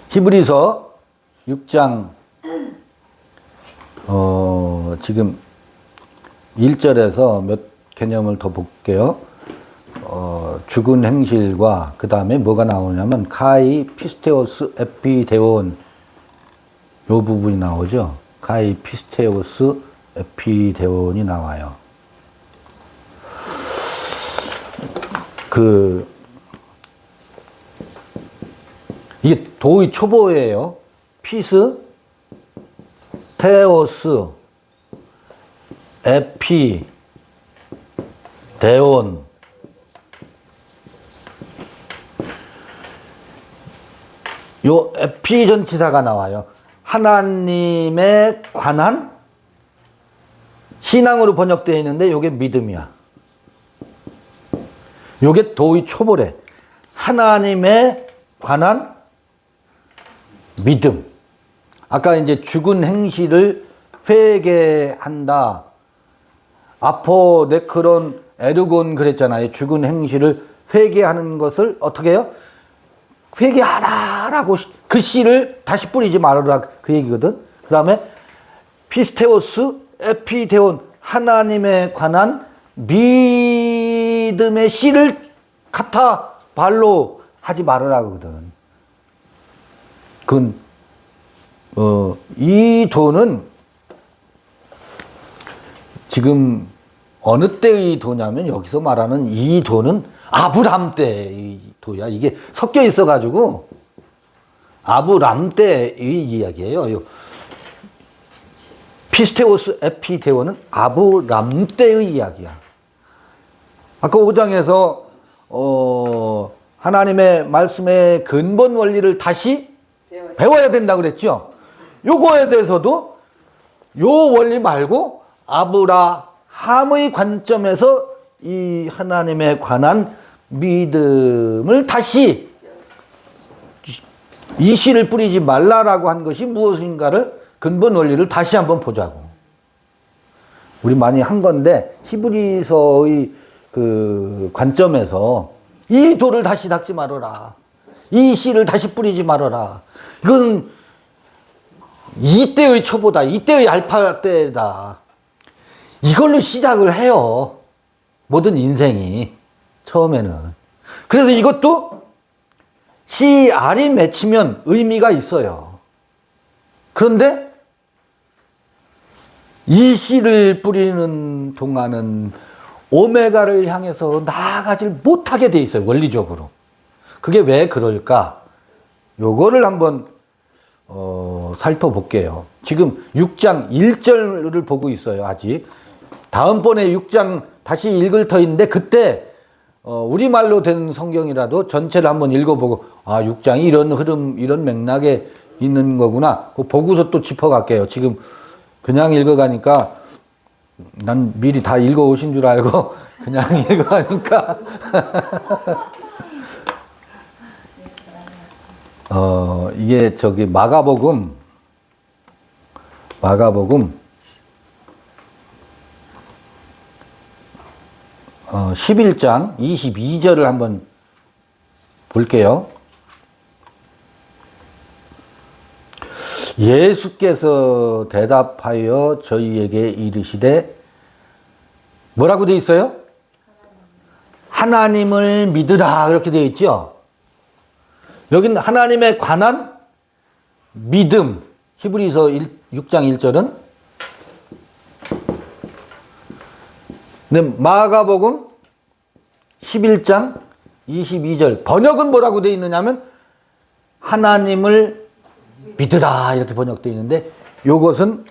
히브리서 6장 지금 1절에서 몇 개념을 더 볼게요. 죽은 행실과 그 다음에 뭐가 나오냐면 카이 피스테오스 에피데온 요 부분이 나오죠. 카이 피스테오스 에피데온이 나와요. 이게 도의 초보예요. 피스 테오스 에피 데온 요 에피 전치사가 나와요. 하나님에 관한 신앙으로 번역되어 있는데 요게 믿음이야. 요게 도의 초보래. 하나님에 관한 믿음. 아까 이제 죽은 행실을 회개한다. 아포네크론 에르곤 그랬잖아요. 죽은 행실을 회개하는 것을 어떻게 해요? 회개하라라고 그 씨를 다시 뿌리지 말아라 그 얘기거든. 그 다음에 피스테오스 에피데온 하나님에 관한 믿음의 씨를 카타 발로 하지 말아라 그거든. 그건 이 도는 지금 어느 때의 도냐면 여기서 말하는 이 도는 아브람 때의 도야. 이게 섞여 있어가지고 아브람 때의 이야기예요. 피스테오스 에피데오는 아브람 때의 이야기야. 아까 5장에서 하나님의 말씀의 근본 원리를 다시 배워야 된다고 그랬죠. 요거에 대해서도 요 원리 말고 아브라함의 관점에서 이 하나님에 관한 믿음을 다시 이 씨를 뿌리지 말라라고 한 것이 무엇인가를 근본 원리를 다시 한번 보자고. 우리 많이 한 건데 히브리서의 그 관점에서 이 돌을 다시 닦지 말아라. 이 씨를 다시 뿌리지 말아라. 이건 이때의 초보다. 이때의 알파 때다. 이걸로 시작을 해요. 모든 인생이. 처음에는. 그래서 이것도 CR이 맺히면 의미가 있어요. 그런데 이 씨를 뿌리는 동안은 오메가를 향해서 나아가질 못하게 돼 있어요. 원리적으로. 그게 왜 그럴까? 요거를 한번 살펴볼게요. 지금 6장 1절을 보고 있어요. 아직. 다음번에 6장 다시 읽을 터인데 그때 우리말로 된 성경이라도 전체를 한번 읽어보고 6장이 이런 흐름, 이런 맥락에 있는 거구나. 그거 보고서 또 짚어갈게요. 지금 그냥 읽어가니까 난 미리 다 읽어오신 줄 알고 그냥 읽어가니까 이게 저기 마가복음 11장 22절을 한번 볼게요. 예수께서 대답하여 저희에게 이르시되 뭐라고 되어 있어요? 하나님을 믿으라 그렇게 되어 있죠. 여기는 하나님에 관한 믿음. 히브리서 6장 1절은 마가복음 11장 22절 번역은 뭐라고 되어 있느냐면 하나님을 믿으라 이렇게 번역되어 있는데 이것은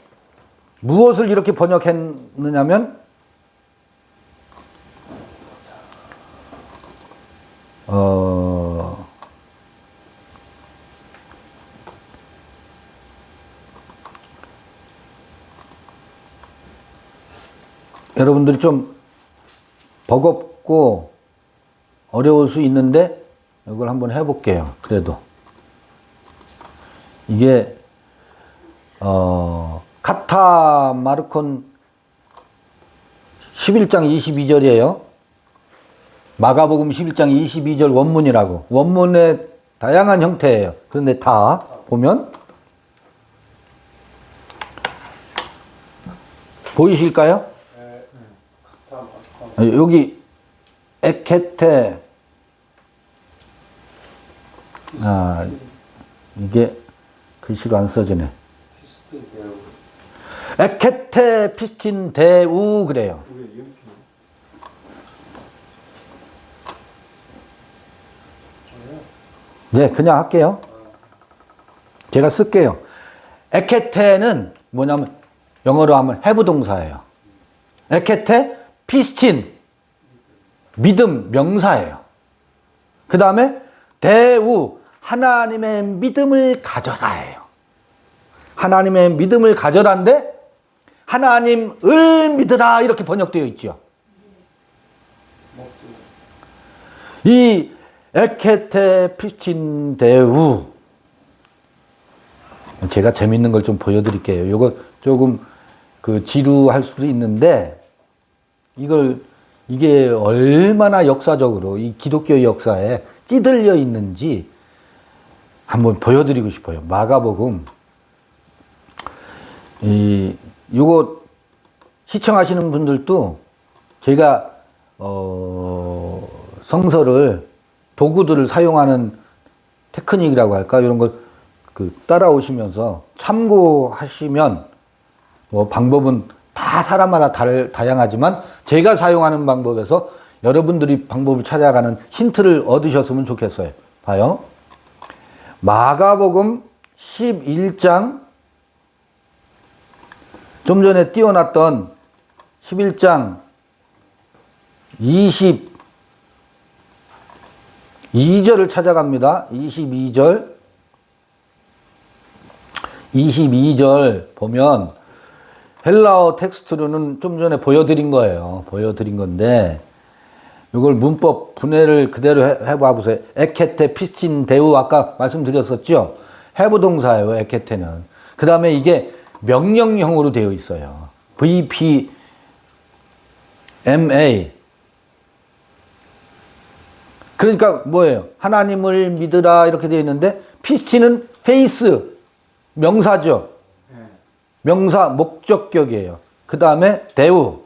무엇을 이렇게 번역했느냐면 여러분들이 좀 버겁고 어려울 수 있는데 이걸 한번 해볼게요. 그래도 이게 카타마르콘 11장 22절이에요. 마가복음 11장 22절 원문이라고. 원문에 다양한 형태예요. 그런데 다 보면 보이실까요? 여기 에케테 이게 글씨로 안 써지네. 에케테 피스틴 데우 그래요. 네, 그냥 할게요. 제가 쓸게요. 에케테는 뭐냐면 영어로 하면 have 동사예요. 에케테 피스틴 믿음 명사예요. 그 다음에 대우 하나님의 믿음을 가져라예요. 하나님의 믿음을 가져라인데 하나님을 믿으라 이렇게 번역되어 있죠. 이 에케테 피스틴 대우 제가 재밌는 걸 좀 보여드릴게요. 이거 조금 그 지루할 수도 있는데 이게 얼마나 역사적으로 이 기독교 역사에 찌들려 있는지 한번 보여드리고 싶어요. 마가복음 이거 시청하시는 분들도 제가 성서를 도구들을 사용하는 테크닉이라고 할까 이런 걸 따라오시면서 참고하시면 뭐 방법은 다 사람마다 다양하지만 제가 사용하는 방법에서 여러분들이 방법을 찾아가는 힌트를 얻으셨으면 좋겠어요. 봐요. 마가복음 11장 좀 전에 띄워놨던 11장 22절을 찾아갑니다. 22절 보면 헬라어 텍스트로는 좀 전에 보여드린 거예요. 보여드린 건데 이걸 문법 분해를 그대로 해봐 보세요. 에케테 피스틴 데우 아까 말씀드렸었죠. have 동사예요. 에케테는. 그 다음에 이게 명령형으로 되어 있어요. VPMA 그러니까 뭐예요? 하나님을 믿으라 이렇게 되어 있는데 피스틴은 페이스 명사죠. 명사 목적격이에요. 그 다음에 대우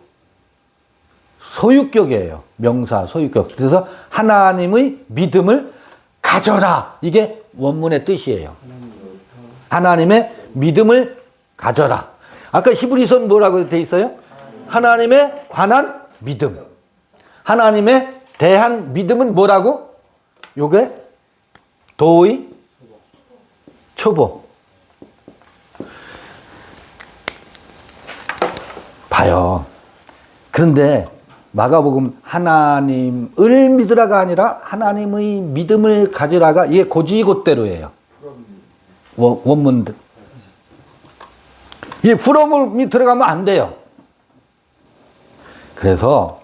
소유격이에요. 명사 소유격. 그래서 하나님의 믿음을 가져라. 이게 원문의 뜻이에요. 하나님의 믿음을 가져라. 아까 히브리서는 뭐라고 되어 있어요? 하나님에 관한 믿음. 하나님에 대한 믿음은 뭐라고? 요게 도의 초보. 봐요. 그런데 마가복음 하나님을 믿으라가 아니라 하나님의 믿음을 가지라가 이게 고지고대로예요. 원문. 이게 from이 들어가면 안 돼요. 그래서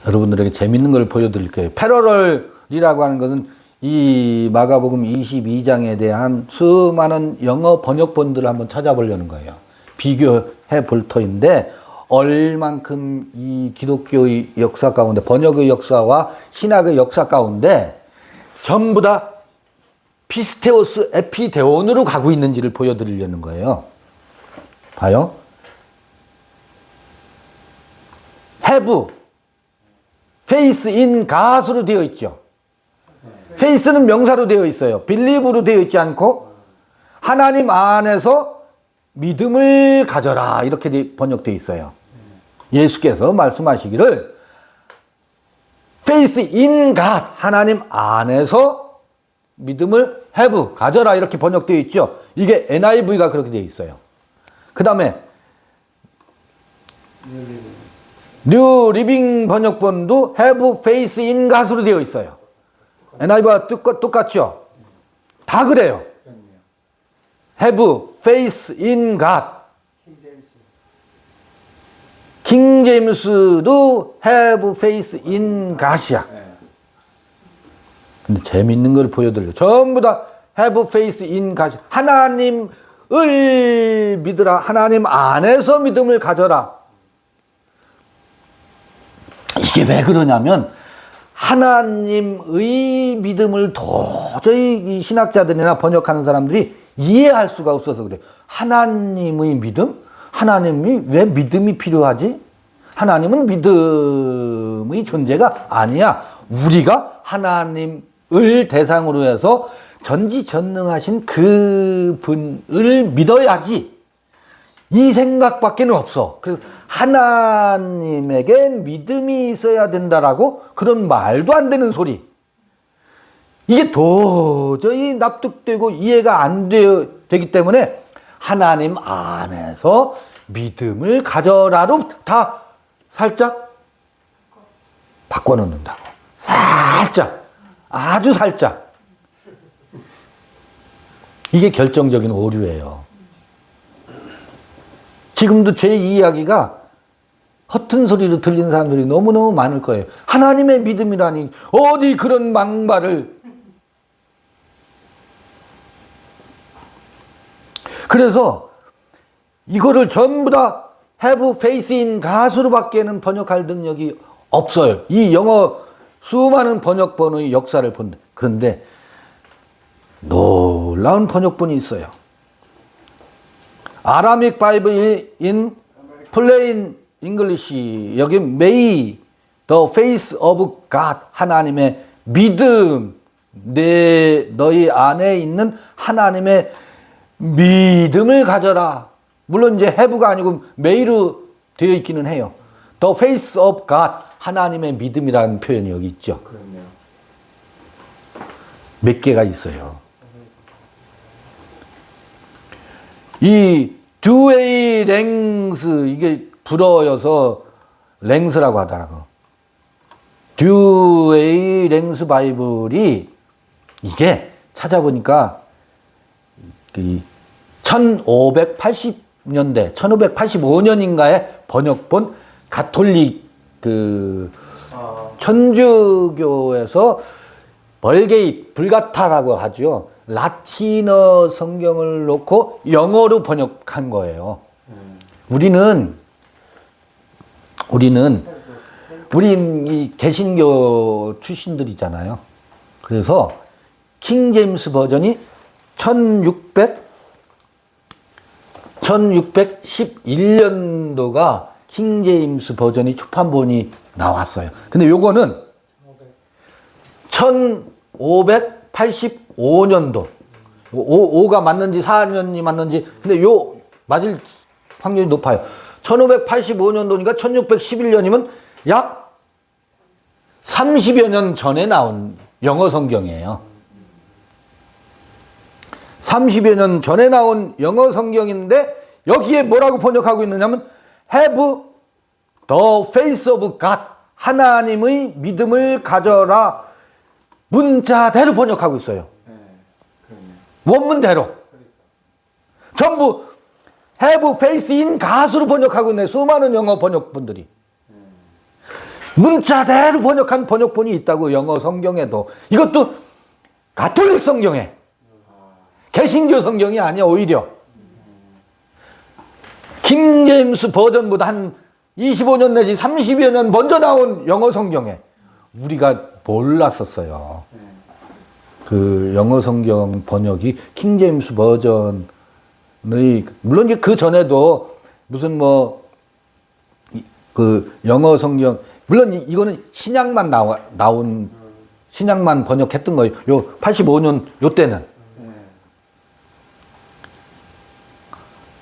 여러분들에게 재밌는 걸 보여드릴게요. 패러럴이라고 하는 것은 이 마가복음 22장에 대한 수많은 영어 번역본들을 한번 찾아보려는 거예요. 비교해 볼 터인데 얼만큼 이 기독교의 역사 가운데 번역의 역사와 신학의 역사 가운데 전부 다 피스테오스 에피데온으로 가고 있는지를 보여드리려는 거예요. 봐요. have, faith in God으로 되어 있죠. faith는 명사로 되어 있어요. believe로 되어 있지 않고 하나님 안에서 믿음을 가져라 이렇게 번역되어 있어요. 예수께서 말씀하시기를 faith in God 하나님 안에서 믿음을 have 가져라 이렇게 번역되어 있죠. 이게 NIV가 그렇게 되어 있어요. 그 다음에 뉴 리빙 번역본도 have faith in God으로 되어 있어요. NIV가 똑같죠? 다 그래요. have faith in God. 킹 제임스도 have faith in God이야. 근데 재밌는 걸 보여드려요. 전부 다 have faith in God. 하나님을 믿으라. 하나님 안에서 믿음을 가져라. 이게 왜 그러냐면 하나님의 믿음을 도저히 이 신학자들이나 번역하는 사람들이 이해할 수가 없어서 그래요. 하나님의 믿음? 하나님이 왜 믿음이 필요하지? 하나님은 믿음의 존재가 아니야. 우리가 하나님을 대상으로 해서 전지전능하신 그 분을 믿어야지. 이 생각밖에는 없어. 그래서 하나님에게 믿음이 있어야 된다라고 그런 말도 안 되는 소리. 이게 도저히 납득되고 이해가 안 되기 때문에 하나님 안에서 믿음을 가져라로 다 살짝 바꿔놓는다고. 살짝. 아주 살짝. 이게 결정적인 오류예요. 지금도 제 이야기가 허튼 소리로 들리는 사람들이 너무너무 많을 거예요. 하나님의 믿음이라니 어디 그런 막말을. 그래서 이거를 전부 다 have faith in God으로밖에는 번역할 능력이 없어요. 이 영어 수많은 번역본의 역사를 본다. 그런데 놀라운 번역본이 있어요. 아라믹 바이블 in plain English. 여기 may the faith of God. 하나님의 믿음. 너희 안에 있는 하나님의 믿음을 가져라. 물론 이제 have가 아니고 may로 되어 있기는 해요. The faith of God. 하나님의 믿음이라는 표현이 여기 있죠. 그렇네요. 몇 개가 있어요. 이 두웨이 랭스, 이게 불어여서 랭스라고 하더라고. 두웨이 랭스 바이블이 이게 찾아보니까 1580년대, 1585년인가에 번역본 가톨릭 천주교에서 벌게이트, 불가타라고 하죠. 라틴어 성경을 놓고 영어로 번역한 거예요. 우리는 이 개신교 출신들이잖아요. 그래서 킹 제임스 버전이 1611년도가 킹 제임스 버전이 초판본이 나왔어요. 근데 요거는 1585년도. 5가 맞는지 4년이 맞는지. 근데 요 맞을 확률이 높아요. 1585년도니까 1611년이면 약 30여 년 전에 나온 영어 성경이에요. 30여 년 전에 나온 영어 성경인데 여기에 뭐라고 번역하고 있느냐면 have the faith of God. 하나님의 믿음을 가져라. 문자대로 번역하고 있어요. 원문대로. 전부 have faith in God으로 번역하고 있네. 수많은 영어 번역본들이. 문자대로 번역한 번역본이 있다고, 영어 성경에도. 이것도 가톨릭 성경에. 개신교 성경이 아니야, 오히려. 킹 제임스 버전보다 한 25년 내지 30여 년 먼저 나온 영어 성경에. 우리가 몰랐었어요. 그 영어 성경 번역이 킹 제임스 버전의, 물론 이제 그 전에도 무슨 그 영어 성경, 물론 이거는 신약만 나온 신약만 번역했던 거예요. 요 85년 요 때는.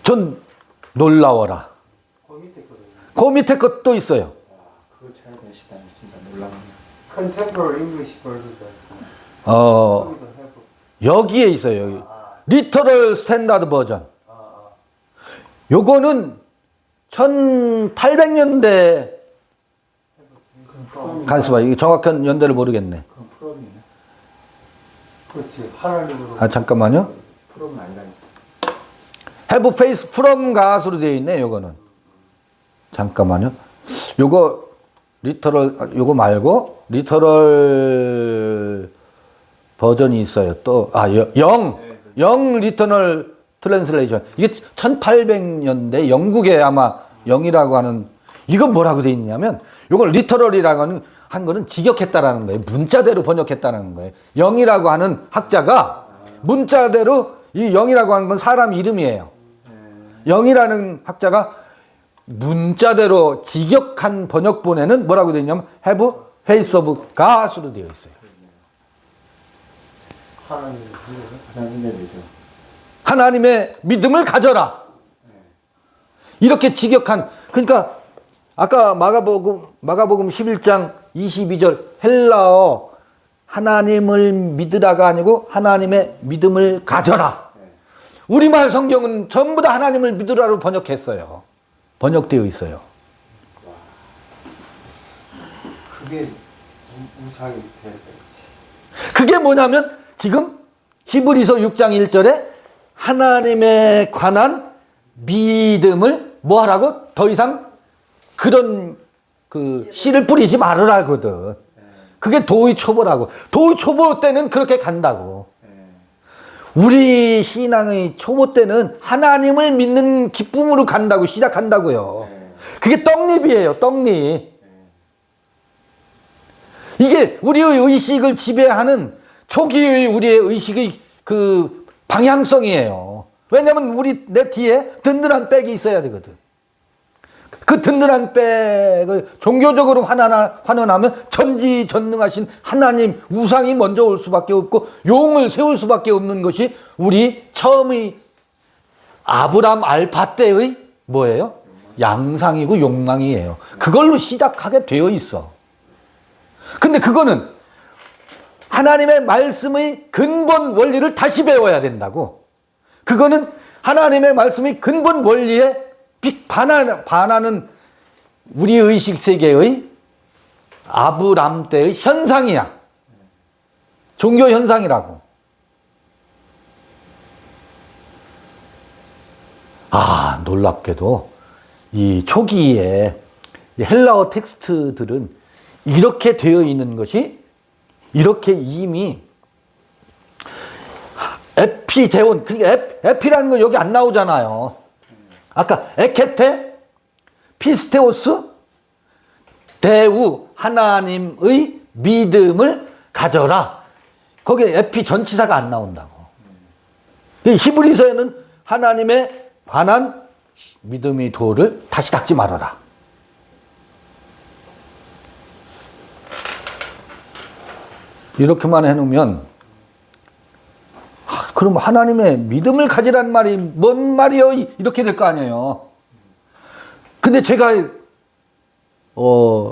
전 놀라워라. 그 밑에 것도 있어요. 그거 잘 되시다니 진짜 놀랍네요. Contemporary English version. 여기에 있어요. 여기. 리터럴 스탠다드 버전. 요거는 1800년대 가서 이게 정확한 연대를 모르겠네. 그럼 프롬이네. 그렇지. 하나님으로. 아, 잠깐만요. 프롬은 아니라 있어. Have faith from God으로 되어 있네, 요거는. 잠깐만요. 요거 리터럴, 요거 말고 리터럴 버전이 있어요. 또 영 리터널 트랜슬레이션. 이게 1800년대 영국에 아마 영이라고 하는, 이건 뭐라고 되어 있냐면, 요걸 리터럴이라고 하는 한 거는 직역했다라는 거예요. 문자대로 번역했다는 거예요. 영이라고 하는 학자가 문자대로 이 영이라고 하는 건 사람 이름이에요. 영이라는 학자가 문자대로 직역한 번역본에는 뭐라고 되어 있냐면 have faith of God으로 되어 있어요. 하나님의 믿음. 하나님의 믿음을 가져라. 이렇게 직역한, 그러니까 아까 마가복음 11장 22절 헬라어 하나님을 믿으라가 아니고 하나님의 믿음을 가져라. 우리말 성경은 전부 다 하나님을 믿으라로 번역했어요. 번역되어 있어요. 그게 우상이 돼야 되지. 그게 뭐냐면 지금 히브리서 6장 1절에 하나님에 관한 믿음을 뭐 하라고? 더 이상 그런 그 씨를 뿌리지 말으라거든. 그게 도의 초보라고. 도의 초보 때는 그렇게 간다고. 우리 신앙의 초보 때는 하나님을 믿는 기쁨으로 간다고 시작한다고요. 그게 떡잎이에요. 떡잎. 이게 우리의 의식을 지배하는 초기의 우리의 의식의 그 방향성이에요. 왜냐하면 내 뒤에 든든한 백이 있어야 되거든. 그 든든한 백을 종교적으로 환원하면 전지전능하신 하나님, 우상이 먼저 올 수밖에 없고 용을 세울 수밖에 없는 것이 우리 처음의 아브람 알파 때의 뭐예요? 양상이고 욕망이에요. 그걸로 시작하게 되어 있어. 근데 그거는 하나님의 말씀의 근본 원리를 다시 배워야 된다고. 그거는 하나님의 말씀의 근본 원리에 반하는 우리 의식 세계의 아브람 때의 현상이야. 종교 현상이라고. 아, 놀랍게도 이 초기에 헬라어 텍스트들은 이렇게 되어 있는 것이 이렇게 이미 에피데온, 그러니까 에피라는 건 여기 안 나오잖아요. 아까 에케테, 피스테오스, 대우, 하나님의 믿음을 가져라. 거기에 에피 전치사가 안 나온다고. 히브리서에는 하나님에 관한 믿음의 도를 다시 닦지 말아라. 이렇게만 해놓으면 그럼 하나님의 믿음을 가지란 말이 뭔 말이요? 이렇게 될 거 아니에요. 근데 제가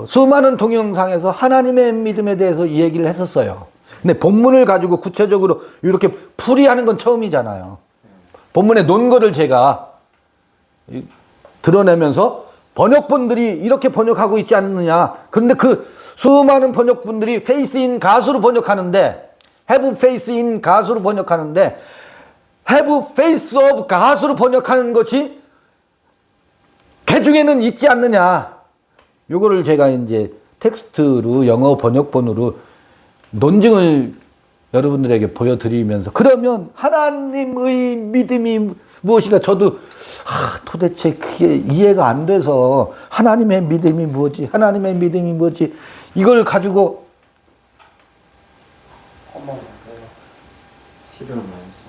수많은 동영상에서 하나님의 믿음에 대해서 이 얘기를 했었어요. 근데 본문을 가지고 구체적으로 이렇게 풀이하는 건 처음이잖아요. 본문의 논거를 제가 드러내면서 번역본들이 이렇게 번역하고 있지 않느냐. 그런데 그 수많은 번역본들이 faith in God으로 번역하는데 have faith in God으로 번역하는데 have faith of God으로 번역하는 것이 개 중에는 있지 않느냐. 요거를 제가 이제 텍스트로 영어 번역본으로 논증을 여러분들에게 보여드리면서 그러면 하나님의 믿음이 무엇인가 저도 도대체 그게 이해가 안 돼서 하나님의 믿음이 뭐지? 하나님의 믿음이 뭐지? 이걸 가지고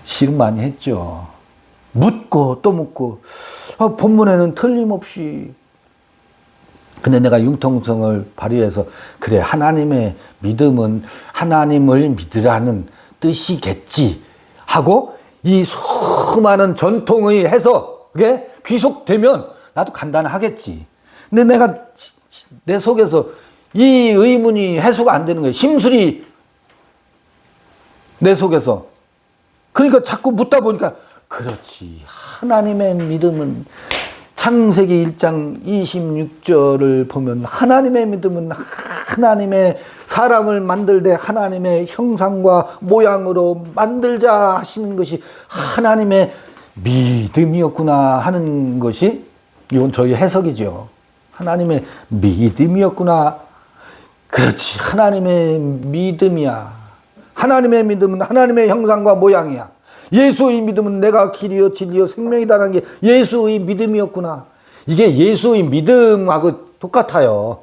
실험 많이 했죠. 묻고 또 묻고 본문에는 틀림없이 근데 내가 융통성을 발휘해서 그래 하나님의 믿음은 하나님을 믿으라는 뜻이겠지 하고 이 수많은 전통의 해석에 귀속되면 나도 간단하겠지. 근데 내가 내 속에서 이 의문이 해소가 안 되는 거예요. 심술이 내 속에서. 그러니까 자꾸 묻다 보니까 그렇지. 하나님의 믿음은 창세기 1장 26절을 보면 하나님의 믿음은 하나님의 사람을 만들 때 하나님의 형상과 모양으로 만들자 하시는 것이 하나님의 믿음이었구나 하는 것이 이건 저희 해석이죠. 하나님의 믿음이었구나. 그렇지. 하나님의 믿음이야. 하나님의 믿음은 하나님의 형상과 모양이야. 예수의 믿음은 내가 길이요 진리요 생명이다라는 게 예수의 믿음이었구나. 이게 예수의 믿음하고 똑같아요.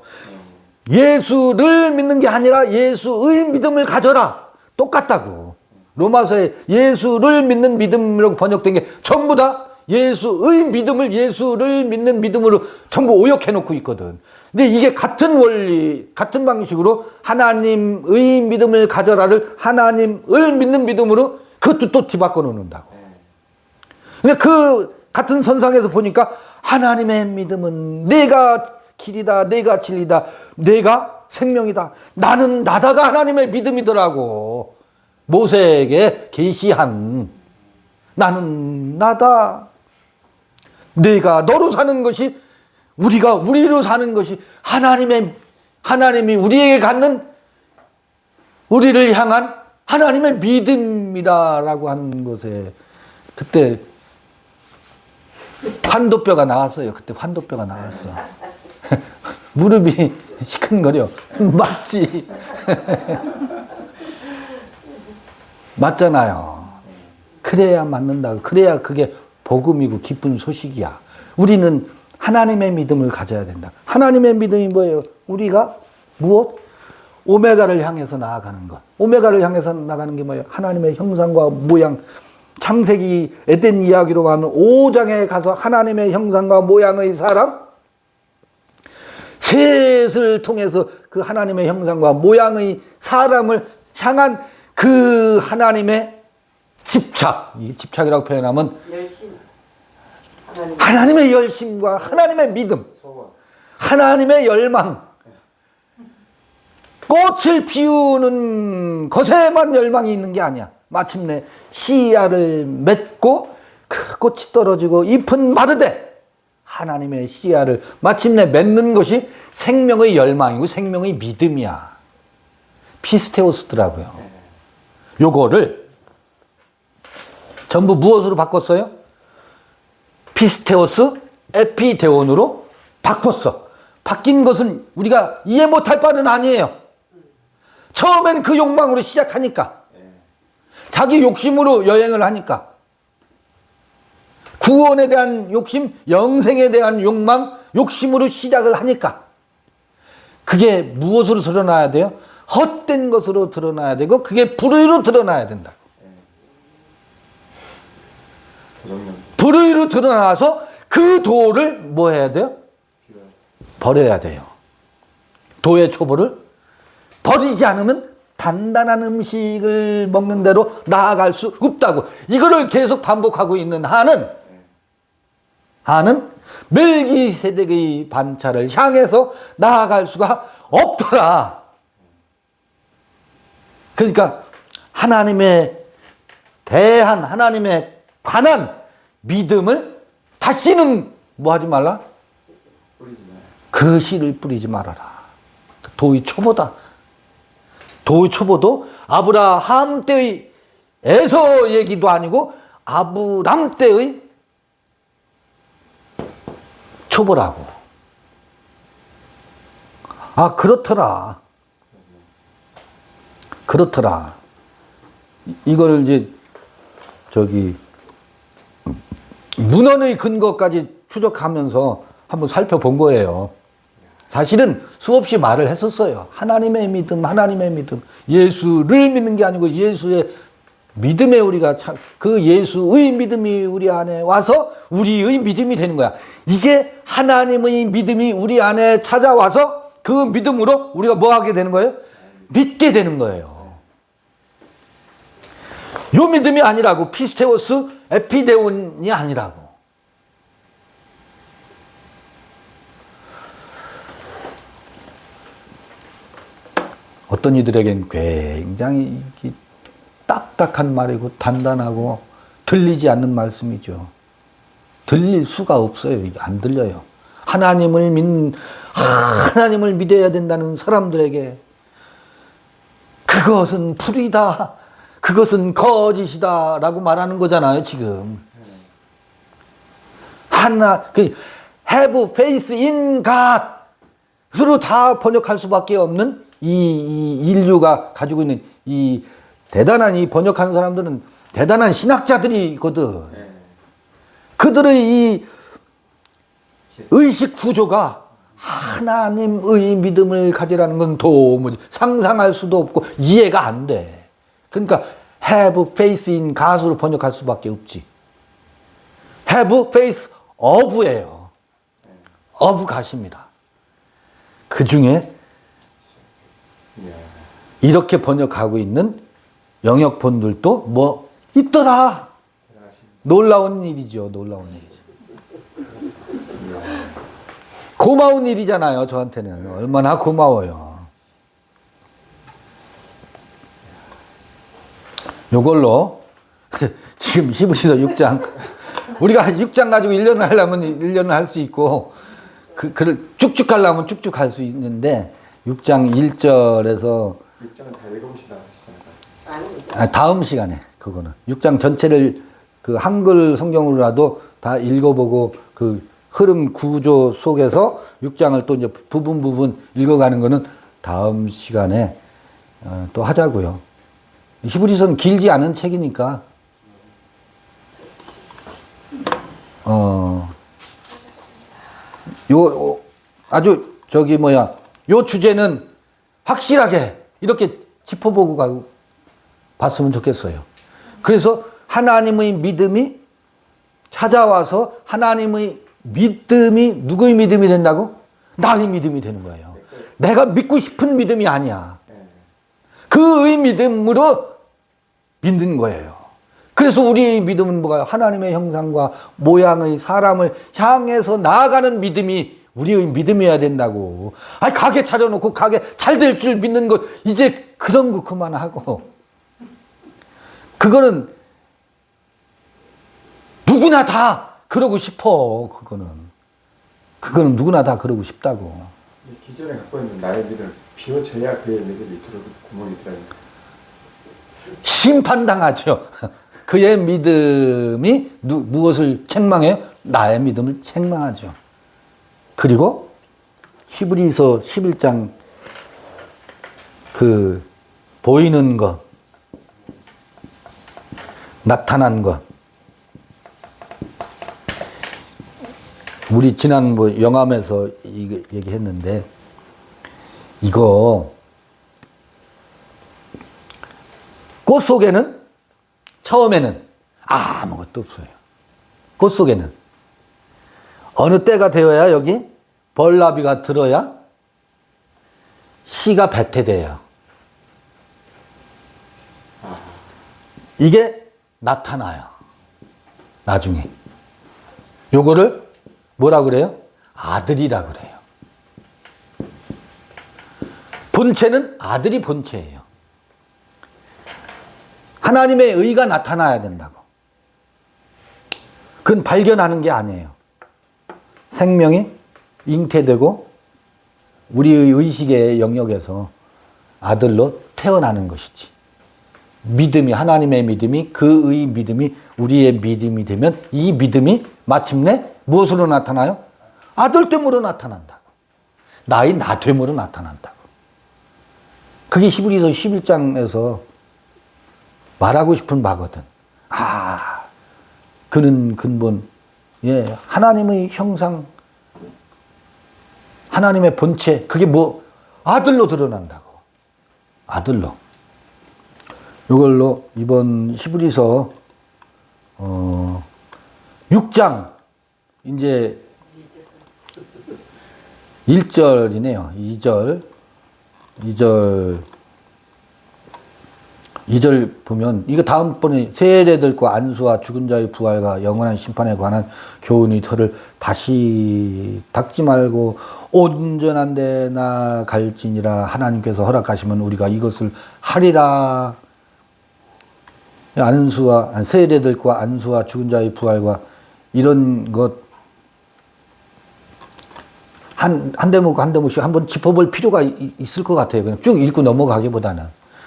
예수를 믿는 게 아니라 예수의 믿음을 가져라. 똑같다고. 로마서에 예수를 믿는 믿음이라고 번역된 게 전부 다 예수의 믿음을 예수를 믿는 믿음으로 전부 오역해 놓고 있거든. 근데 이게 같은 원리, 같은 방식으로 하나님의 믿음을 가져라를 하나님을 믿는 믿음으로 그것도 또 뒤바꿔 놓는다고. 근데 그 같은 선상에서 보니까 하나님의 믿음은 내가 길이다, 내가 진리다, 내가 생명이다. 나는 나다가 하나님의 믿음이더라고. 모세에게 계시한 나는 나다. 내가 너로 사는 것이 우리가 우리로 사는 것이 하나님이 우리에게 갖는 우리를 향한 하나님의 믿음이라고 하는 것에 그때 환도뼈가 나왔어요. 그때 환도뼈가 나왔어. 무릎이 시큰거려. 맞지? 맞잖아요. 그래야 맞는다고. 그래야 그게 복음이고 기쁜 소식이야. 우리는 하나님의 믿음을 가져야 된다. 하나님의 믿음이 뭐예요? 우리가 무엇? 오메가를 향해서 나아가는 것. 오메가를 향해서 나가는 게 뭐예요? 하나님의 형상과 모양. 창세기 에덴 이야기로 가면 5장에 가서 하나님의 형상과 모양의 사람, 셋을 통해서 그 하나님의 형상과 모양의 사람을 향한 그 하나님의 집착, 이 집착이라고 표현하면 열심. 하나님의 열심과 하나님의 믿음, 소원. 하나님의 열망, 꽃을 피우는 것에만 열망이 있는 게 아니야. 마침내 씨알을 맺고 그 꽃이 떨어지고 잎은 마르되 하나님의 씨알을 마침내 맺는 것이 생명의 열망이고 생명의 믿음이야. 피스테오스더라고요. 요거를 전부 무엇으로 바꿨어요? 피스테오스 에피데온으로 바꿨어. 바뀐 것은 우리가 이해 못할 바는 아니에요. 처음엔 그 욕망으로 시작하니까, 자기 욕심으로 여행을 하니까, 구원에 대한 욕심, 영생에 대한 욕망, 욕심으로 시작을 하니까 그게 무엇으로 드러나야 돼요? 헛된 것으로 드러나야 되고 그게 불의로 드러나야 된다. 불의로 드러나서 그 도를 뭐 해야 돼요? 버려야 돼요. 도의 초보를 버리지 않으면 단단한 음식을 먹는 대로 나아갈 수 없다고. 이거를 계속 반복하고 있는 한은 멜기세덱의 반차를 향해서 나아갈 수가 없더라. 그러니까 하나님의 대한, 하나님의 관한 믿음을 다시는 뭐 하지 말라? 그 씨를 뿌리지 말아라. 도의 초보다. 도의 초보도 아브라함 때의 에서 얘기도 아니고 아브람 때의 초보라고. 아, 그렇더라. 그렇더라. 이걸 이제 문헌의 근거까지 추적하면서 한번 살펴본 거예요. 사실은 수없이 말을 했었어요. 하나님의 믿음, 하나님의 믿음. 예수를 믿는 게 아니고 예수의 믿음에 우리가 그 예수의 믿음이 우리 안에 와서 우리의 믿음이 되는 거야. 이게 하나님의 믿음이 우리 안에 찾아와서 그 믿음으로 우리가 뭐 하게 되는 거예요? 믿게 되는 거예요. 요 믿음이 아니라고. 피스테오스 에피데온이 아니라고. 어떤 이들에겐 굉장히 딱딱한 말이고 단단하고 들리지 않는 말씀이죠. 들릴 수가 없어요. 이게 안 들려요. 하나님을 믿어야 된다는 사람들에게 그것은 불이다, 그것은 거짓이다 라고 말하는 거잖아요, 지금. have faith in God으로 다 번역할 수밖에 없는 이 인류가 가지고 있는 이 대단한 이 번역하는 사람들은 대단한 신학자들이거든. 그들의 이 의식 구조가 하나님의 믿음을 가지라는 건 도무지 상상할 수도 없고 이해가 안 돼. 그러니까 have faith in God으로 번역할 수밖에 없지. have faith of예요. of God입니다. 그 중에 이렇게 번역하고 있는 영역본들도 뭐 있더라. 놀라운 일이죠. 놀라운 일이죠. 고마운 일이잖아요. 저한테는 얼마나 고마워요. 요걸로 지금 히브리서 6장 우리가 6장 가지고 1년을 하려면 1년을 할 수 있고 그를 쭉쭉 하려면 쭉쭉 할 수 있는데 6장 1절에서 6장은 다 읽어보시다 하시잖아요. 아, 다음 시간에 그거는 6장 전체를 그 한글 성경으로라도 다 읽어보고 그 흐름 구조 속에서 6장을 또 이제 부분 읽어가는 거는 다음 시간에 또 하자고요. 히브리서는 길지 않은 책이니까 요 아주 저기 뭐야 요 주제는 확실하게 이렇게 짚어보고 가고 봤으면 좋겠어요. 그래서 하나님의 믿음이 찾아와서 하나님의 믿음이 누구의 믿음이 된다고? 나의 믿음이 되는 거예요. 내가 믿고 싶은 믿음이 아니야. 그의 믿음으로 믿는 거예요. 그래서 우리의 믿음은 뭐가요? 하나님의 형상과 모양의 사람을 향해서 나아가는 믿음이 우리의 믿음이어야 된다고. 아니, 가게 차려놓고 가게 잘 될 줄 믿는 것, 이제 그런 거 그만하고. 그거는 누구나 다 그러고 싶어. 그거는 누구나 다 그러고 싶다고. 기존에 갖고 있는 나의 믿음을 비워져야 그의 믿음이 들어오고 구멍이 들어요. 심판당하죠. 그의 믿음이 무엇을 책망해요? 나의 믿음을 책망하죠. 그리고 히브리서 11장 그 보이는 것, 나타난 것. 우리 지난 뭐 영암에서 이거 얘기했는데 이거 꽃 속에는 처음에는 아무것도 없어요. 꽃 속에는 어느 때가 되어야 여기 벌나비가 들어야 씨가 배태돼요. 이게 나타나요. 나중에 요거를 뭐라 그래요? 아들이라 그래요. 본체는 아들이 본체예요. 하나님의 의가 나타나야 된다고. 그건 발견하는 게 아니에요. 생명이 잉태되고 우리의 의식의 영역에서 아들로 태어나는 것이지. 믿음이, 하나님의 믿음이, 그의 믿음이 우리의 믿음이 되면 이 믿음이 마침내 무엇으로 나타나요? 아들됨으로 나타난다고. 나의 나됨으로 나타난다고. 그게 히브리서 11장에서 말하고 싶은 바거든. 그는 근본, 하나님의 형상, 하나님의 본체, 그게 뭐, 아들로 드러난다고. 아들로. 이걸로 이번 히브리서, 6장, 이제, 1절이네요. 2절 보면 이거 다음번에 세례들과 안수와 죽은 자의 부활과 영원한 심판에 관한 교훈이 터를 다시 닦지 말고 온전한 데 나갈지니라 하나님께서 허락하시면 우리가 이것을 하리라. 안수와 세례들과 안수와 죽은 자의 부활과 이런 것 한 대목 한 대목씩 한번 짚어볼 필요가 있을 것 같아요. 그냥 쭉 읽고 넘어가기보다는.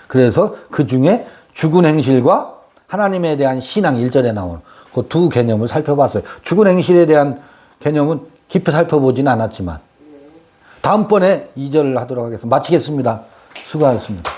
그래서 그 중에 죽은 행실과 하나님에 대한 신앙 1절에 나오는 그 두 개념을 살펴봤어요. 죽은 행실에 대한 개념은 깊이 살펴보지는 않았지만 다음번에 2절을 하도록 하겠습니다. 마치겠습니다. 수고하셨습니다.